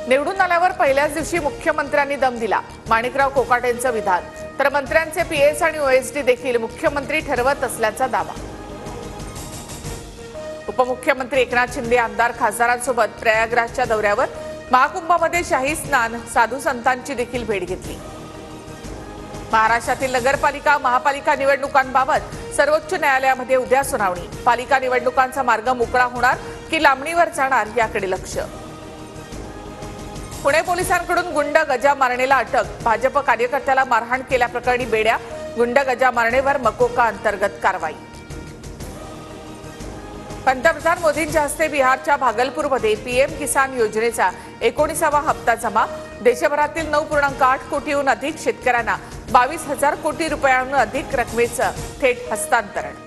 निवडून आल्यावर पहिल्याच दिवशी मुख्यमंत्र्यांनी दम दिला. माणिकराव कोकाटेंचं विधान. तर मंत्र्यांचे पीएस आणि ओएसडी देखील मुख्यमंत्री ठरवत असल्याचा दावा. उपमुख्यमंत्री एकनाथ शिंदे आमदार खासदारांसोबत प्रयागराजच्या दौऱ्यावर. महाकुंभामध्ये शाही स्नान, साधू संतांची देखील भेट घेतली. महाराष्ट्रातील नगरपालिका महापालिका निवडणुकांबाबत सर्वोच्च न्यायालयामध्ये उद्या सुनावणी. पालिका निवडणुकांचा मार्ग मोकळा होणार की लांबणीवर जाणार याकडे लक्ष. पुणे पोलिसांकडून गुंड गजा मारणेला अटक. भाजप कार्यकर्त्याला मारहाण केल्याप्रकरणी बेड्या. गुंड गजा मारणेवर मकोका अंतर्गत कारवाई. पंतप्रधान मोदींच्या हस्ते बिहारच्या भागलपूरमध्ये पीएम किसान योजनेचा 19वा हप्ता जमा. देशभरातील 9.8 कोटीहून अधिक शेतकऱ्यांना 22,000 कोटी रुपयांहून अधिक रकमेचं थेट हस्तांतरण.